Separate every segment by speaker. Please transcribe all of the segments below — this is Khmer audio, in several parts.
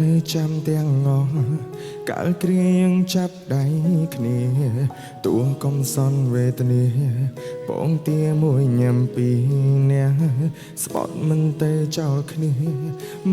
Speaker 1: នៅចាំទាំងងកាលគ្រាយើងចាប់ដៃគ្នាទួកំសន់វេទនាបងទាមួយញ៉ាំពីអ្នកស្បត់មិនទៅចោលគ្នា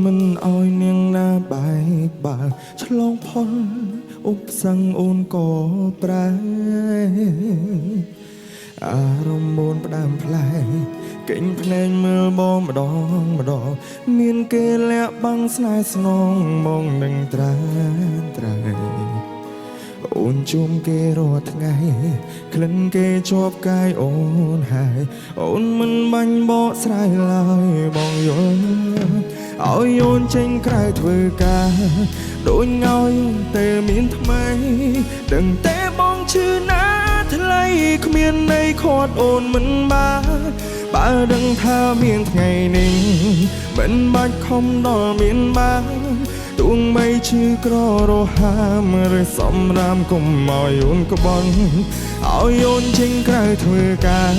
Speaker 1: មិនអោយនាងណាបែកបាល់ឆ្លងផុលឧបសង្ឃអូនក៏ប្រែអារម្មណ៍មូនផ្ដើមផ្លែកេញភ្នែកមើលបងម្ដងមានគេលាក់បាំងស្នេហ៍ស្នងមកនឹងត្រាអូនជុំគេរាល់ថ្ងៃក្លិនគេជាប់កាយអូនហើយអូនមិនបាញ់បកស្រាយឡើយបងយល់ឲ្យអូនចេញក្រៅធ្វើការដូចងឲ្យតែមានថ្មីដឹងតែបងឈឺណាថ្លៃគ្មានន័យខាត់អូនមិនបានបើដឹងថាមានថ្ងៃនេះមិនបាច់ខំដល់មានបានទួងបីឈឺក្ររហាមឬសំរាមកុំឲ្យអូនក្បន់ឲ្យអូនចេញក្រៅធ្វើការ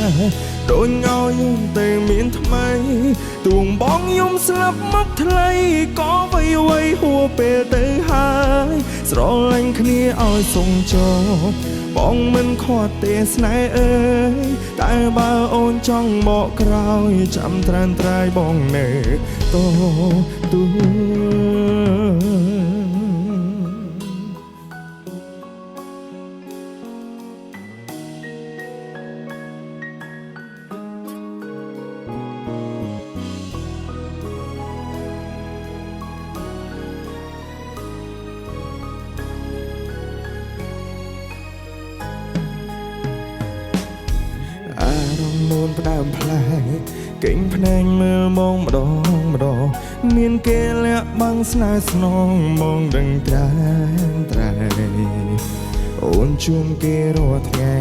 Speaker 1: ដូចងឲ្យអូនតែមានថ្មីទួងបងយំស្លាប់មកថ្លៃក៏វៃហួពេលទៅហើយស្រឡាញ់គ្នាឲ្យសុំចោបងមិនខាត់ទេស្នេហ៍អើយតែបើអូនចង់បកក្រោយចាំត្រានត្រាយបងនៅតទួមូនផ្ដើមផ្លែកេញភ្នែកមើលមកម្ដងមានគេលាក់បាំងស្នេហ៍ស្នងមកដឹងត្រាអូនជួមគេរាល់ថ្ងៃ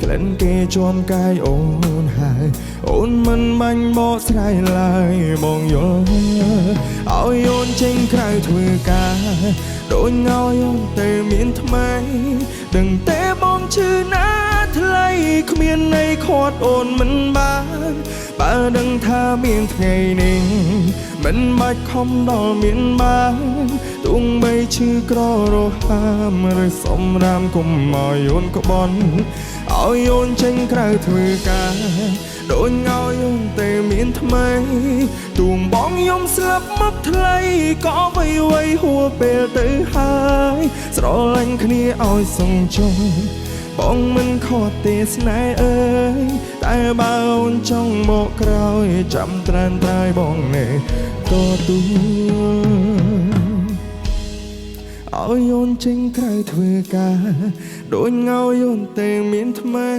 Speaker 1: ក្លិនគេជាប់កាយអូនហើយអូនមិនបាញ់បកស្រាយឡើយបងយល់ឲ្យអូនចេញក្រៅធ្វើការដូចងឲ្យអូនតែមានថ្មីដឹងតែបងឈឺណាថ្លៃគ្មានន័យខាត់អូនមិនបានបើដឹងថាមានថ្ងៃនេះមិនបាច់ខំដល់មានបានទួងបីឈឺក្ររហាមឬសំរាមកុំឲ្យអូនក្បន់ឲ្យអូនចេញក្រៅធ្វើការដូចងឲ្យអូនតែមានថ្មីទួងបងយំស្លាប់មកថ្លៃក៏វៃហួពេលទៅហើយស្រឡាញ់គ្នាឲ្យសងជុំបងមិនខត់ទេស្នេហ៍អើយតែបើអូនចង់មកក្រោយចាំត្រានត្រាយបងនៅតទួឲ្យអូនចេញក្រៅធ្វើការដូចងឲ្យអូនតែមានថ្មី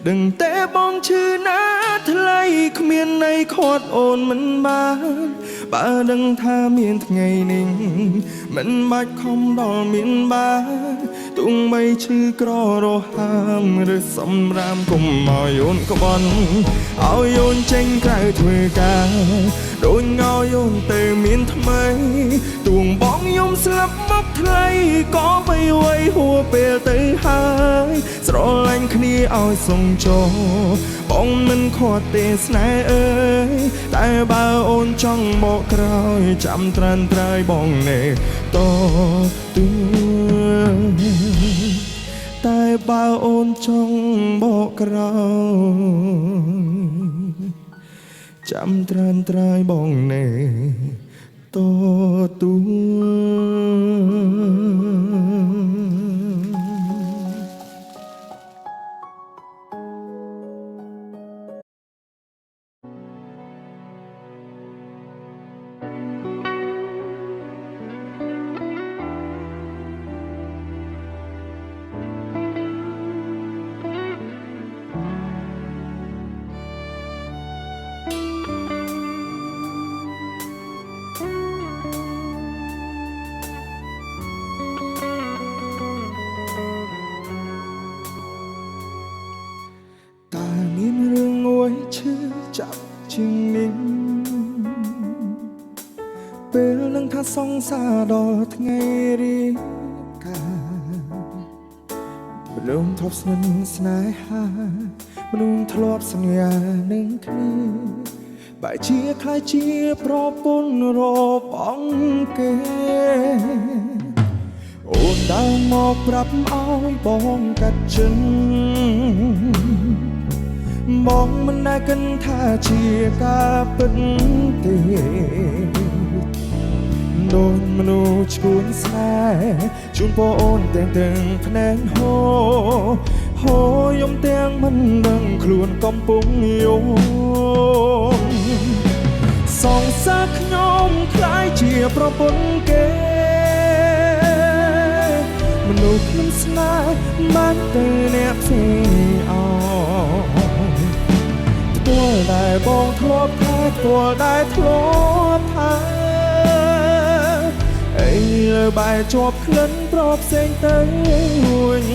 Speaker 1: ដឹងតែបងឈឺណាថ្លៃគ្មានន័យខាត់អូនមិនបានបើដឹងថាមានថ្ងៃនេះមិនបាច់ខំដល់មានបានទួងបីឈឺក្ររហាមឬសំរាមកុំឲ្យអូនក្បន់ឲ្យអូនចេញក្រៅធ្វើការដូចងឲ្យអូនតែមានថ្មីទួងបងយំស្លាប់មកថ្លៃក៏វៃហួពេលទៅហើយស្រឡាញ់គ្នាឲ្យសងចោបងមិនខាត់ទេស្នេហ៍អើយតែបើអូនចង់បកក្រោយចាំត្រានត្រាយបងនៅតទួតែបើអូនចង់បកក្រោយចាំត្រានត្រាយបងនៅតទួចាប់ជាងនេះពេលនឹងថាសង្សារដល់ថ្ងៃរៀបការមនុស្សធ្លាប់ស្និទ្ធស្នេហាមនុស្សធ្លាប់សន្យានឹងគ្នា បែជាคล้ายជាប្រពន្ធរបស់គេអូនដើរមកប្រាប់ឲ្យបងកាត់ចិនបងមិនដែលគិតថាជាការពិតទេដូចមនុស្សឈួនស្នេហ៍ជូនបងអូនទាំងភ្នែកហូយំទាំងមិនដឹងខ្លួនកំពុងយំសងសាខ្ញុំคล้ายជាប្រពន្ធគេមនុស្សខ្ញុំស្នេហ៍បានទៅអ្នកផ្សេងអស់ទួលដែលបងធ្លាប់ថាទួលដែលធ្លាប់ថាអីលើបែរជាប់ក្លិនប្រផ្សេងទៅវិញ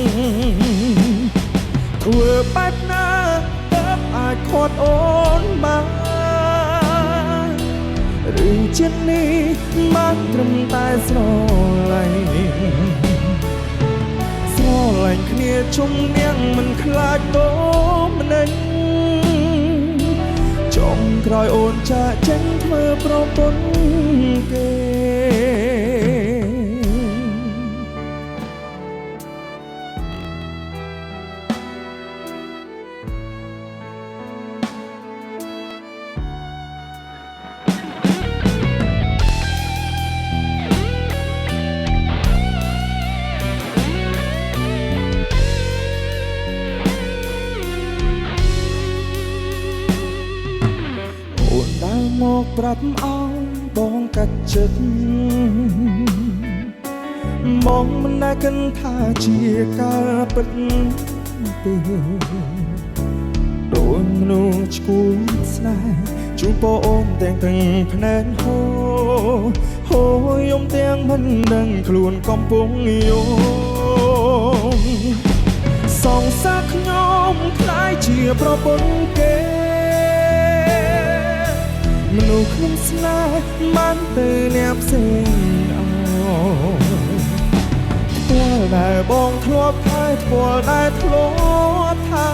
Speaker 1: ធ្វើបែបណាទើបអាចខាត់អូនបានឬជានេះបានត្រឹមតែស្រឡាញ់គ្នាជុំនាងមិនខ្លាចដូម្នេញចុងក្រោយអូនចាក់ចេញធ្វើប្រពន្ធគេមកប្រាប់ឲ្យបងកាត់ចិត្តបងមិនដែលគិតថាជាការពិតទេដូចមនុស្សឈួនស្នេហ៍ជូនបងអូនទាំងភ្នែកហូយំទាំងមិនដឹងខ្លួនកំពុងយំសងសាខ្ញុំคล้ายជាប្រពន្ធគេមនុស្សខ្ញុំស្នេហ៍បានទៅអ្នកផ្សេងអស់ពលដែលបងធ្លាប់ថាពលដែលធ្លាប់ថា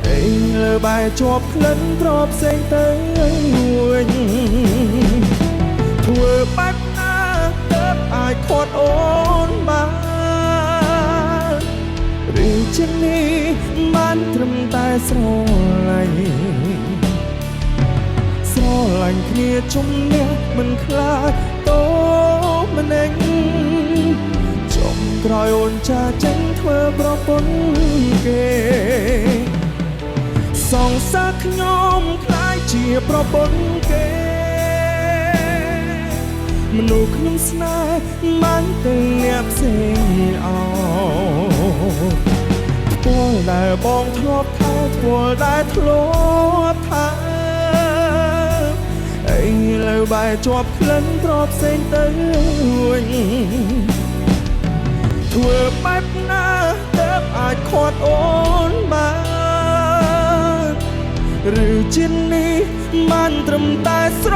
Speaker 1: អីលើបែរជាប់ក្លិនប្រផ្សេងទៅវិញធ្វើបែបណាទើបអាចខាត់អូនបានឬជានេះបានត្រឹមតែស្រឡាញ់គ្នាជុំនេះមិនខ្លាចតោម្នេញចុងក្រោយអូនចាចេញធ្វើប្រពន្ធគេសងសាខ្ញុំคล้ายជាប្រពន្ធគេមនុស្សខ្ញុំស្នេហ៍បានទៅអ្នកផ្សេងអស់ពលដែលបងធ្លាប់ថាពលដែលធ្លាប់ថាអីលើបែរជាប់ក្លិនប្រផ្សេងទៅវិញធ្វើបែបណាទើបអាចខាត់អូនបានឬជានេះបានត្រឹមតែស្រ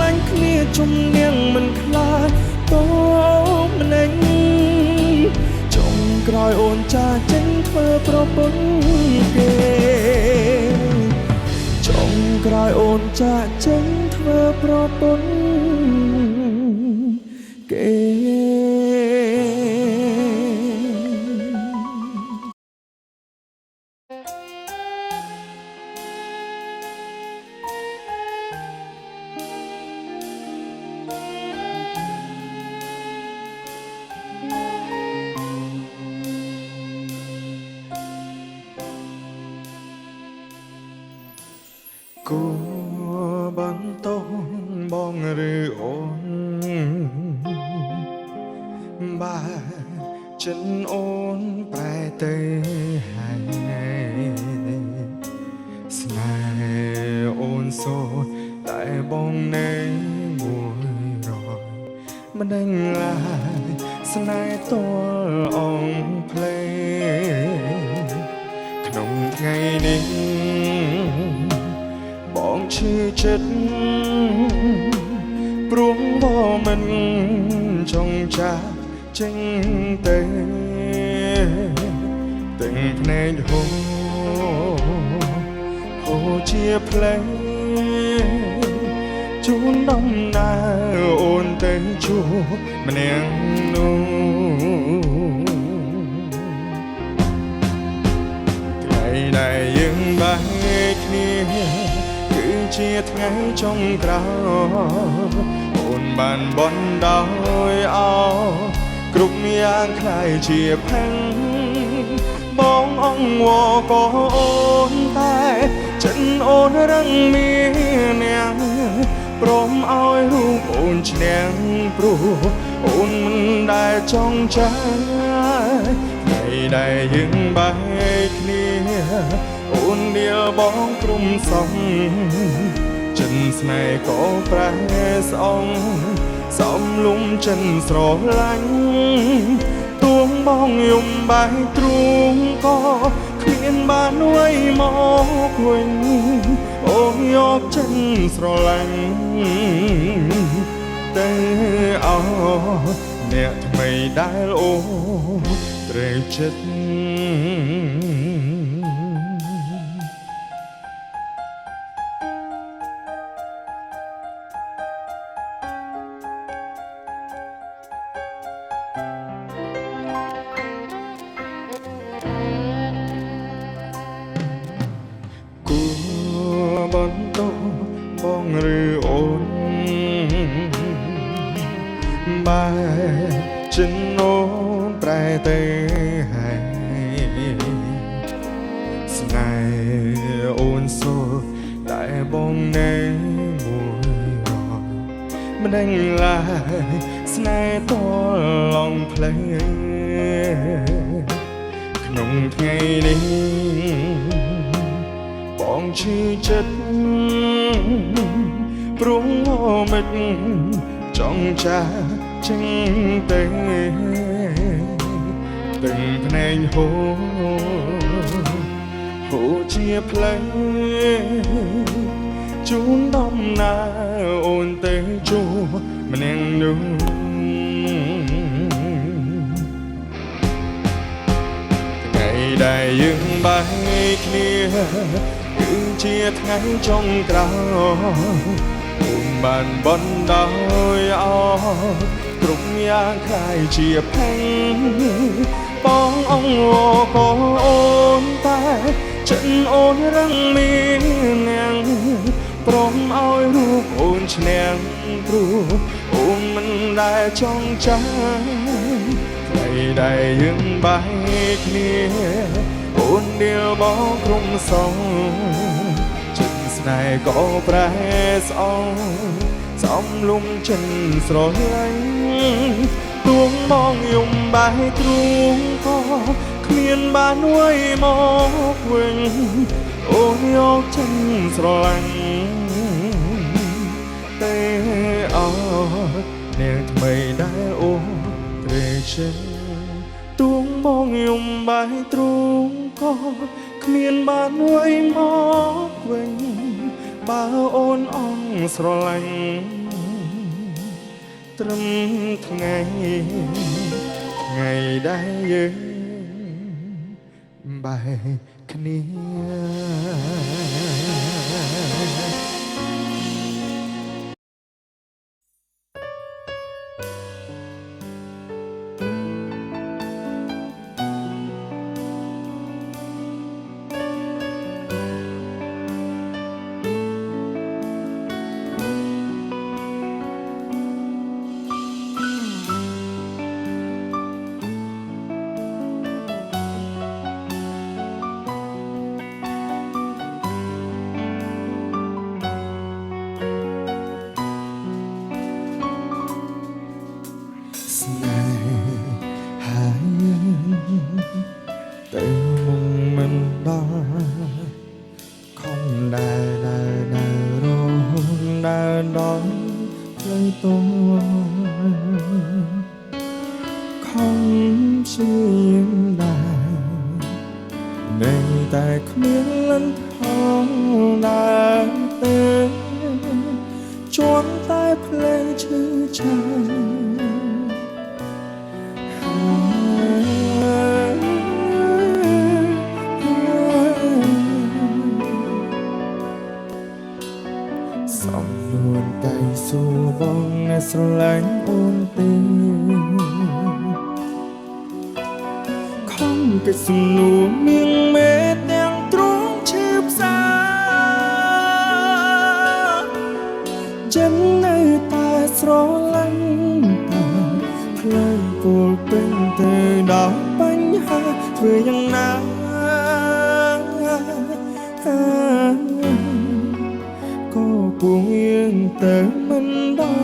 Speaker 1: ឡាញ់គ្នាជុំនាងមិនខ្លាចតោម្នេញចុងក្រោយអូនចាចេញធ្វើប្រពន្ធគេក្រោយអូនចាក់ចេញធ្វើប្រពន្ធគេគួរបន្តបងឬអូនបើចិនអូនប្រែទៅហើយស្នេហ៍អូនសូតែបងនៅមួយរយមិនដឹងឡើយស្នេហ៍តលអងភ្លេងក្នុងថ្ងៃនេះបងឈឺចិត្តព្រោះបងមិនចង់ចាកចេញទៅទាំងភ្នែកហូរ โหជាเพลงជូនដំណើរអូនទៅជួបម្នាក់នោះថ្ងៃដែលយើងបែកគ្នាគឺជាថ្ងៃចុងក្រោយអូនបានបន់ដោយអោគ្រប់យ៉ាងคล้ายជាផែងបងអង្វរក៏អូនតែចិត្តអូនរឹងមានអ្នកព្រមឲ្យរូបអូនឈ្នះព្រោះអូនមិនដែលចង់ចាថ្ងៃដែលយើងបែកគ្នាអូនដៀលបងព្រមសំចិនស្នេហ៍ក៏ប្រែស្អងសំលុំចិនស្រឡាញ់ទួងបងយំបែកទ្រូងក៏គ្មានបានអ្វីមកវិញអូនយកចិនស្រឡាញ់តែអោអ្នកថ្មីដែលអូត្រូវចិត្តបន្តបងឬអូនបែចិនអូនប្រែទៅហើយស្នេហ៍អូនសូតែបងនៅមួយរយមិនដឹងឡើយស្នេហ៍តឡងផ្លេក្នុងថ្ងៃនេះបងឈឺចិត្តព្រោះមិនចង់ចាចេញទៅទាំងភ្នែកហូរជាផ្លូវជូនដំណើរអូនទៅជួបម្នាក់នោះថ្ងៃដែលយើងបែកគ្នាគឺជាថ្ងៃចុងក្រោយអូនបានបន់ដោយអោគ្រប់យ៉ាងคล้ายជាផែងបងអង្វរក៏អូនតែចិត្តអូនរឹងមានអ្នកព្រមឲ្យរូបអូនឈ្នះព្រោះអូនមិនដែលចង់ចាថ្ងៃដែលយើងបែកគ្នាអូនដៀលបងក្រុមសងចិត្តស្នេហ៍ក៏ប្រែស្អងសំលុំចិនស្រឡាញ់ទួងបងយំបែកទ្រូងក៏គ្មានបានអ្វីមកវិញអូនយកចិនស្រឡាញ់តែអត់អ្នកថ្មីដែលអូនត្រូវចិត្តទួងបងយំបែកទ្រូងក៏គ្មានបានអ្វីមកវិញបើអូនអងស្រឡាញ់ត្រឹមថ្ងៃដែលយើងបែកគ្នា តែគ្មានលន់ថងដើរទៅជាប់តែភ្លេងឈឺចាំ សំនួនតែសួរបងអ្នកស្រឡាញ់អូនទេខំគេសំនួរមៀងមេទាំងទ្រង់ឈឺផ្សាចិត្តនៅតែស្រឡាញ់តែផ្លូវពោលពេញទៅដល់បញ្ហាធ្វើយ៉ាងណាក៏ពួងយើងទៅមិនដល់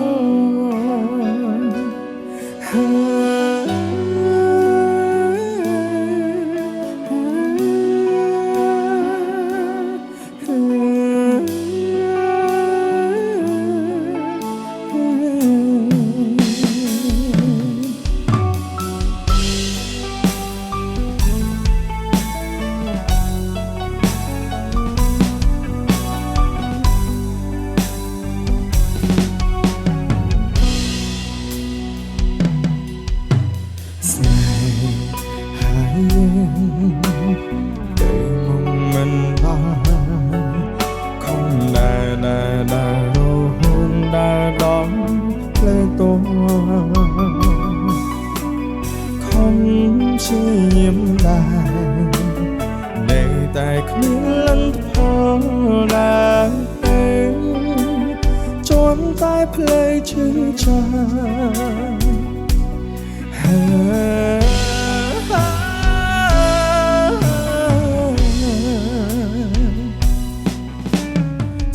Speaker 1: ជាញាមដែរនៅតែគ្មានលទ្ធផលដែរទេជាន់តែផ្លេឈឺចាំ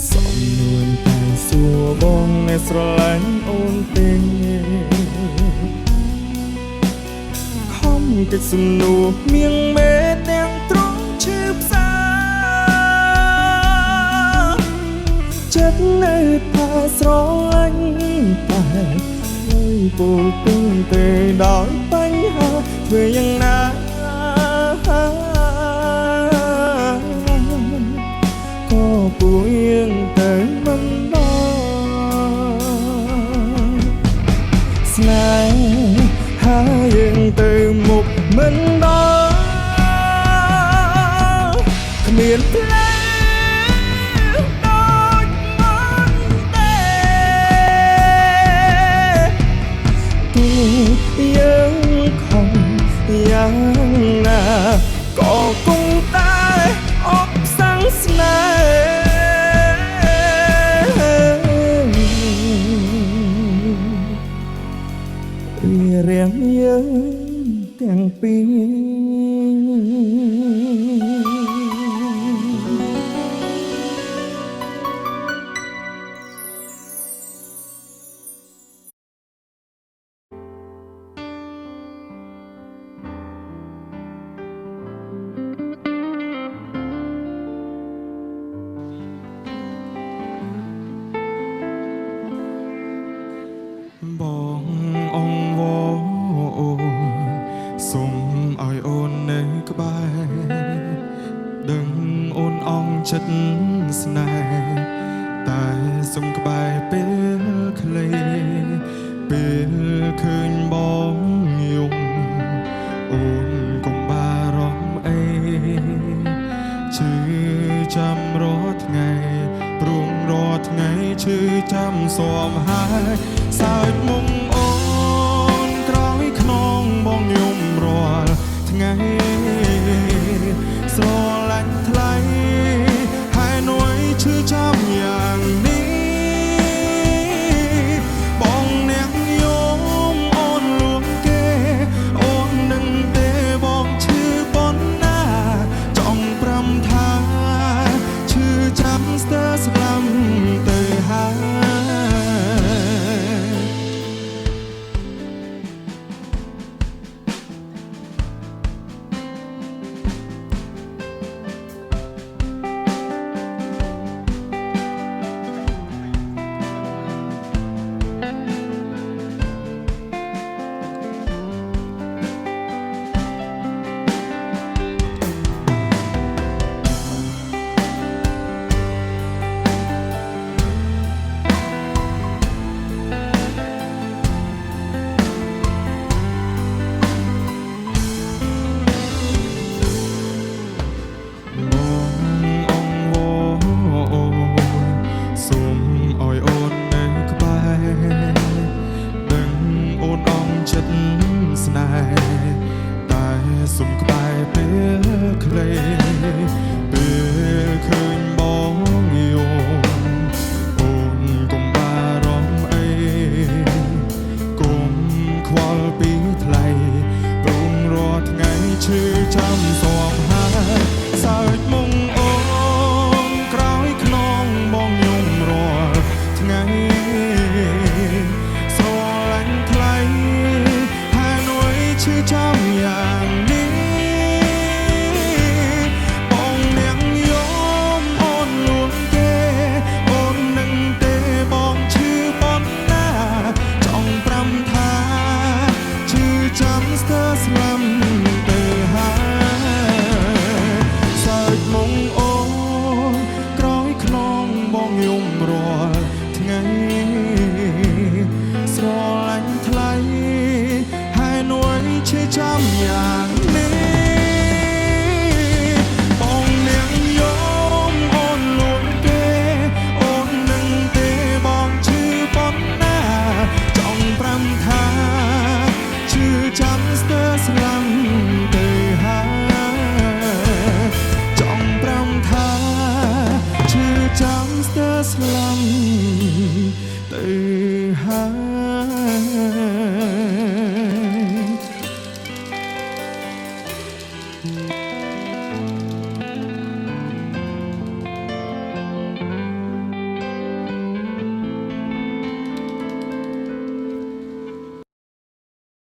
Speaker 1: សំនួនតែសួរបងអ្នកស្រឡាញ់អូនទេកិច្ចសំនួរមៀងមេទាំងទ្រង់ឈឺផ្សាចិត្តនៅតែស្រឡាញ់តែhơiពោលពេញទៅដោយបញ្ហាធ្វើយ៉ាងណាក៏ពួងយើងទៅមិនដល់ស្នេហាយើងទៅមុខមិនដល់គ្មានផ្លូវដូចមុនទេទូយើងខំយ៉ាងណាក៏គង់តែអបសាំងស្នេហ៍វារាំងយើងទាំងពីរបងអងវសូមឲ្យអូននៅក្បែរដឹងអូនអងចិត្តស្នេហ៍តែសុំក្បែរពេលខ្លីពេលឃើញបងយំអូនកុំបារម្ភអីឈឺចាំរាល់ថ្ងៃព្រមរាល់ថ្ងៃឈឺចាំស៊ាំហើយសើចមុំអូនក្រោយខ្នងបងយំរាល់ថ្ងៃស្រឡាញ់